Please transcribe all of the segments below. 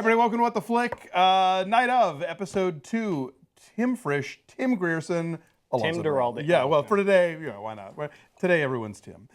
Everybody, welcome to What the Flick. Night of, episode 2. Tim Frisch, Tim Grierson, Alonso Duralde. Yeah, well, for today, why not? Today, everyone's Tim.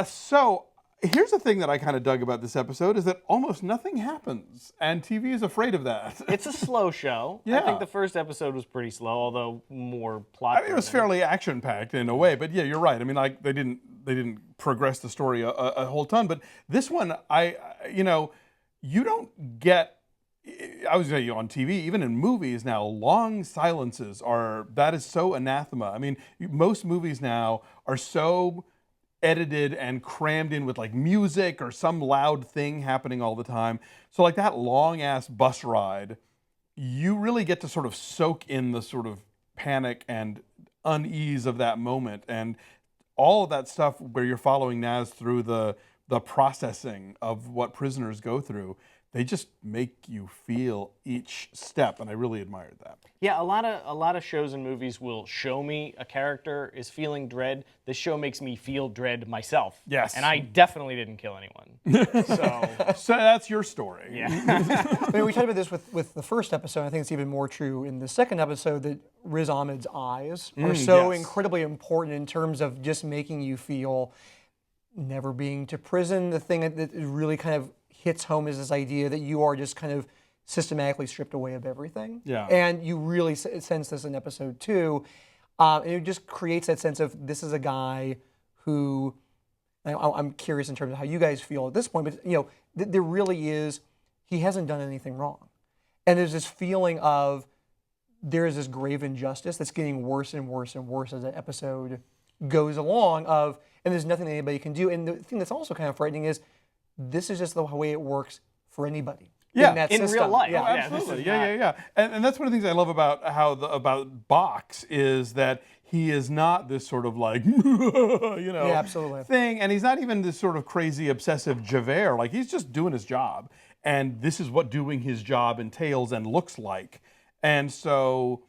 So, here's the thing that I kind of dug about this episode is that almost nothing happens, and TV is afraid of that. It's a slow show. Yeah. I think the first episode was pretty slow, although more plot. I mean, it was fairly action-packed in a way, but yeah, you're right. I mean, like they didn't progress the story a whole ton, but this one, you don't get. I was going to on TV, even in movies now, long silences that is so anathema. I mean, most movies now are so edited and crammed in with like music or some loud thing happening all the time. So like that long ass bus ride, you really get to sort of soak in the sort of panic and unease of that moment, and all of that stuff where you're following Naz through the processing of what prisoners go through. They just make you feel each step, and I really admired that. Yeah, a lot of shows and movies will show me a character is feeling dread. This show makes me feel dread myself. Yes. And I definitely didn't kill anyone. So that's your story. Yeah. I mean, we talked about this with the first episode. I think it's even more true in the second episode that Riz Ahmed's eyes are so incredibly important in terms of just making you feel never being to prison. The thing that really kind of hits home is this idea that you are just kind of systematically stripped away of everything. Yeah. And you really sense this in episode 2. And it just creates that sense of this is a guy who, I'm curious in terms of how you guys feel at this point, but there really is, he hasn't done anything wrong. And there's this feeling of there is this grave injustice that's getting worse and worse and worse as the episode goes along and there's nothing anybody can do. And the thing that's also kind of frightening is this is just the way it works for anybody. Yeah, in real life. Yeah, absolutely. Yeah. And that's one of the things I love about about Box is that he is not this sort of like, absolutely. thing, and he's not even this sort of crazy obsessive Javert. Like he's just doing his job, and this is what doing his job entails and looks like. And so,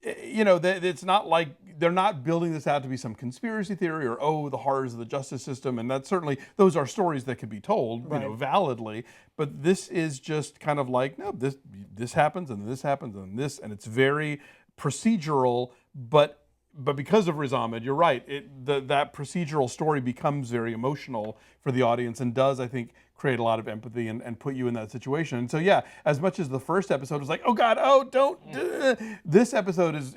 it's not like they're not building this out to be some conspiracy theory or the horrors of the justice system, and that certainly those are stories that can be told, validly. But this is just kind of like, no, this happens and this happens and this, and it's very procedural. But because of Riz Ahmed, you're right. That procedural story becomes very emotional for the audience and does, I think, create a lot of empathy and put you in that situation. And so, yeah, as much as the first episode was like, oh God, don't. This episode is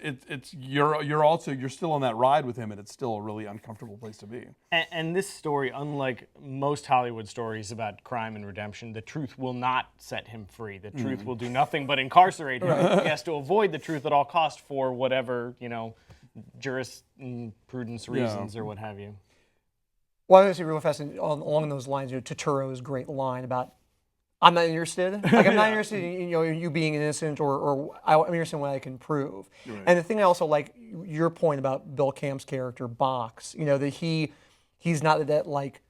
you're still on that ride with him, and it's still a really uncomfortable place to be. And this story, unlike most Hollywood stories about crime and redemption, the truth will not set him free. The truth will do nothing but incarcerate him. He has to avoid the truth at all costs for whatever, jurisprudence reasons or what have you. Well, I was going to say real fast, along those lines, Turturro's great line about, I'm not interested. Like, I'm not interested in you being innocent or I'm interested in what I can prove. Right. And the thing I also like, your point about Bill Camp's character, Box, that he's not that like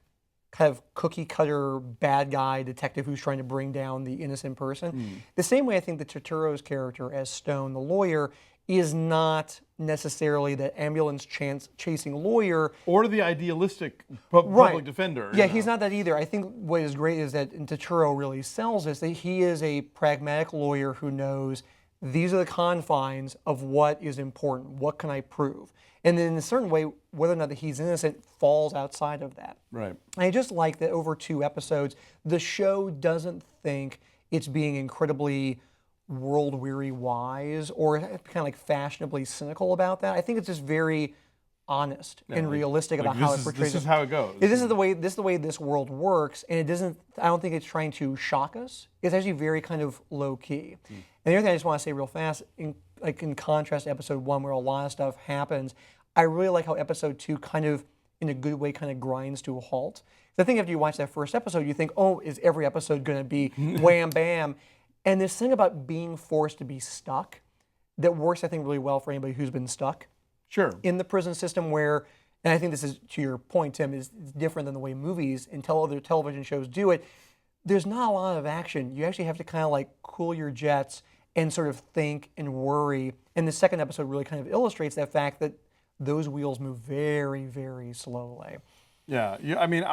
kind of cookie cutter bad guy detective who's trying to bring down the innocent person. The same way I think that Turturro's character as Stone, the lawyer, is not necessarily the ambulance chasing lawyer. Or the idealistic public defender. Yeah, he's not that either. I think what is great is that Turturro really sells us that he is a pragmatic lawyer who knows these are the confines of what is important. What can I prove? And then in a certain way, whether or not that he's innocent falls outside of that. Right. I just like that over 2 episodes, the show doesn't think it's being incredibly world-weary wise or kind of like fashionably cynical about that. I think it's just very honest and realistic about how it portrays. This is how it goes. This is the way this world works, and it doesn't. I don't think it's trying to shock us. It's actually very kind of low key. And the other thing I just want to say real fast, in contrast to episode 1 where a lot of stuff happens, I really like how episode 2 kind of, in a good way, kind of grinds to a halt. I think after you watch that first episode, you think, oh, is every episode going to be wham bam? And this thing about being forced to be stuck that works, I think, really well for anybody who's been stuck in the prison system where, and I think this is, to your point, Tim, is different than the way movies and other television shows do it. There's not a lot of action. You actually have to kind of like cool your jets and sort of think and worry. And the second episode really kind of illustrates that fact that those wheels move very, very slowly. Yeah, I mean,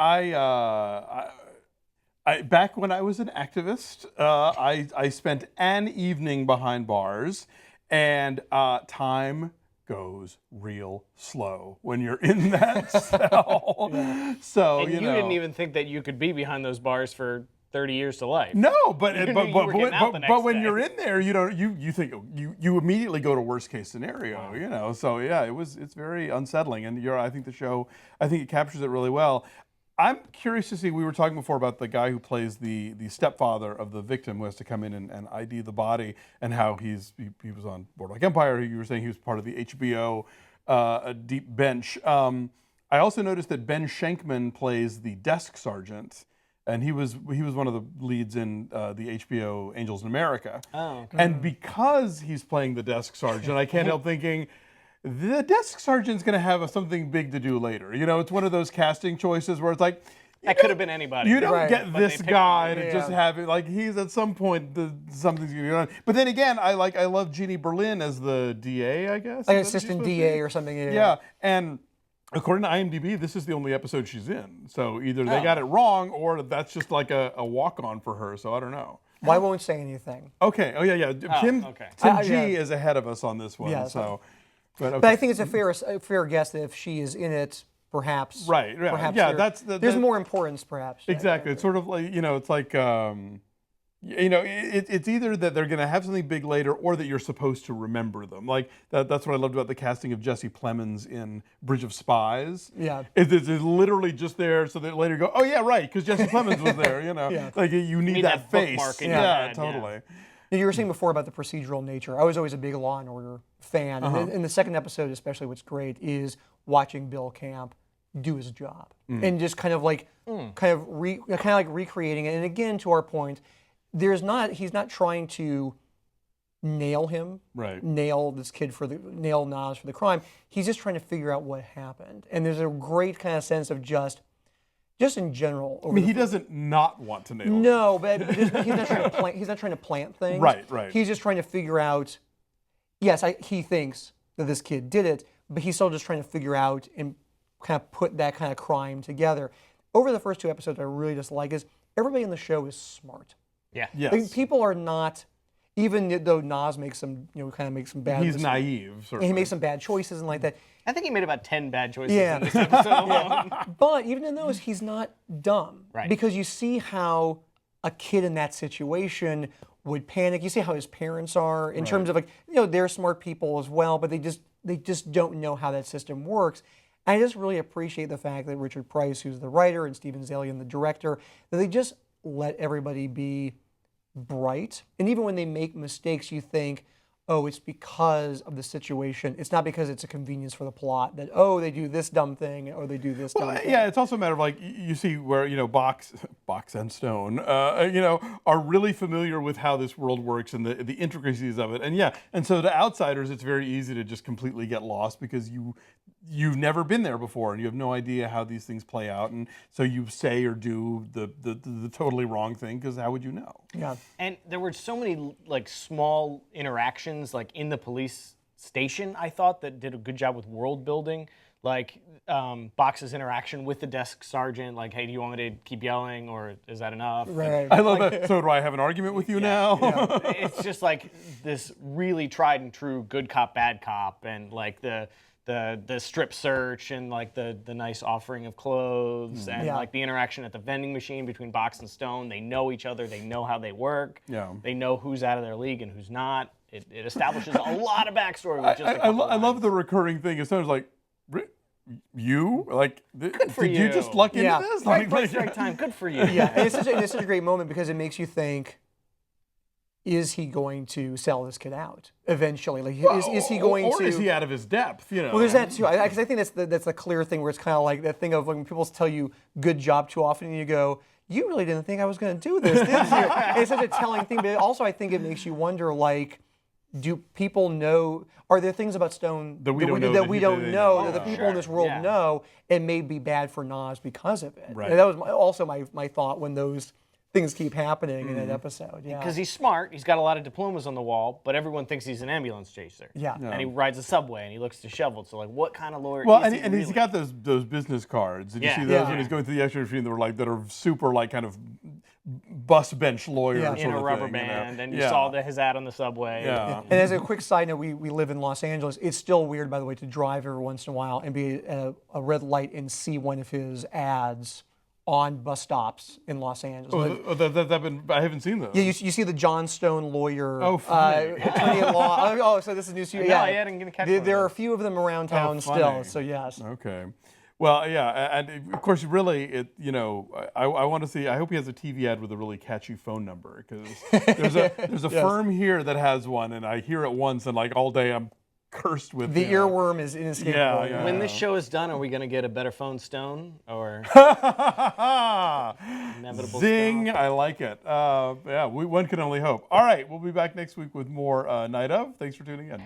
Back when I was an activist, I spent an evening behind bars, and time goes real slow when you're in that cell. So And you know. didn't even think that you could be behind those bars for 30 years to life. No, but You knew you were getting out the next when day. you're in there, you think you immediately go to worst case scenario, you know. So yeah, it's very unsettling, and I think it captures it really well. I'm curious to see. We were talking before about the guy who plays the stepfather of the victim, who has to come in and ID the body, and how he was on Boardwalk Empire. You were saying he was part of the HBO deep bench. I also noticed that Ben Schenkman plays the desk sergeant, and he was one of the leads in the HBO Angels in America. Oh, okay. And because he's playing the desk sergeant, I can't help thinking, the desk sergeant's going to have something big to do later. You know, it's one of those casting choices where it's like, That could have been anybody. you don't Right. get But this they picked guy him. to just have it. Like, he's at some point, something's going to be on. But then again, I love Jeannie Berlin as the DA, I guess. Like Is that what she's assistant supposed to DA be? or something. Yeah, and according to IMDb, this is the only episode she's in. So either they Oh. got it wrong, or that's just like a walk-on for her. So I don't know. Well, I won't say anything. Okay. Oh yeah. Tim okay. Tim I- G yeah. is ahead of us on this one. Yeah, so, but okay. But I think it's a fair guess that if she is in it, perhaps. Right, yeah, Perhaps yeah, there's more importance, perhaps. Exactly. It's sort of like, it's like, it's either that they're going to have something big later, or that you're supposed to remember them. Like that's what I loved about the casting of Jesse Plemons in Bridge of Spies. Yeah. It's literally just there so that later you go, oh yeah, right, because Jesse Plemons was there. Yeah. Like you need need that that face. bookmark in Yeah, your head, totally. You were saying before about the procedural nature. I was always a big Law and Order fan. And in the second episode, especially, what's great is watching Bill Camp do his job and just kind of recreating it. And again, to our point, he's not trying to nail him, Right. nail this kid nail Nas for the crime. He's just trying to figure out what happened. And there's a great kind of sense of just in general. I mean, he doesn't not want to nail him. No, but he's not trying to plant. He's not trying to plant things. Right. He's just trying to figure out. Yes, he thinks that this kid did it, but he's still just trying to figure out and kind of put that kind of crime together. Over the first two episodes, I really just like is everybody in the show is smart. Yeah. Yes. Like, people are not, even though Nas makes some, makes some bad. He's naive. And Certainly. he makes some bad choices and like that. I think he made about 10 bad choices Yeah. in this episode alone. But even in those, he's not dumb. Right. Because you see how a kid in that situation would panic. You see how his parents are in terms of they're smart people as well, but they just don't know how that system works. I just really appreciate the fact that Richard Price, who's the writer, and Steven Zalian, the director, that they just let everybody be bright. And even when they make mistakes, you think, oh, it's because of the situation. It's not because it's a convenience for the plot that, oh, they do this dumb thing or they do this dumb thing. Yeah, it's also a matter of like you see where Box and Stone, are really familiar with how this world works and the intricacies of it. And so to outsiders, it's very easy to just completely get lost because you've never been there before and you have no idea how these things play out, and so you say or do the totally wrong thing because how would you know? Yeah. And there were so many like small interactions like in the police station, I thought, that did a good job with world building. Like Box's interaction with the desk sergeant, like, hey, do you want me to keep yelling or is that enough? Right. I love that. So do I have an argument with you now? It's just like this really tried and true good cop, bad cop, and like the strip search and like the nice offering of clothes and Yeah. like the interaction at the vending machine between Box and Stone. They know each other. They know how they work. Yeah. They know who's out of their league and who's not. It establishes a lot of backstory with just a couple I love lines. the recurring thing. It's sometimes like, you? Like, did for you you. just luck Yeah. into this? Right place, right time. Good for you. Yeah, and it's such a great moment because it makes you think, is he going to sell this kid out eventually? Like, is he going or to? is he out of his depth? Well, there's that too. Because I think that's the clear thing where it's kind of like that thing of when people tell you "good job" too often, and you go, "You really didn't think I was going to do this, did you?" And it's such a telling thing. But also, I think it makes you wonder, like, do people know? Are there things about Stone That we don't know that that we he- don't that they know know? that the Oh, people in this world yeah. know, and may be bad for Nas because of it? Right. And that was also my thought when those things keep happening in that episode. Yeah. Because he's smart, he's got a lot of diplomas on the wall, but everyone thinks he's an ambulance chaser. Yeah. And he rides a subway and he looks disheveled. So like, what kind of lawyer Well, is and, he and he's really? got those business cards. Did you Yeah. see those Yeah. when he's going through the X-ray machine that are super like kind of bus bench lawyer Yeah. sort in a of rubber thing, you know? band, and you Yeah. saw his ad on the subway. Yeah. And as a quick side note, we live in Los Angeles. It's still weird, by the way, to drive every once in a while and be at a red light and see one of his ads on bus stops in Los Angeles. I haven't seen those. Yeah, you see the John Stone lawyer, Oh, funny. attorney at law. Oh, so this is news to you. No, Yeah, I didn't get to catch there, one there of are a those. few of them around town funny. still. So yes. Okay. Well, yeah, and of course, really, I want to see. I hope he has a TV ad with a really catchy phone number, because there's a firm here that has one, and I hear it once, and like all day I'm cursed with The earworm is inescapable. Yeah. When this show is done, are we going to get a better phone stone or inevitable Zing! stone? I like it. Yeah, one can only hope. All right, we'll be back next week with more Night of. Thanks for tuning in.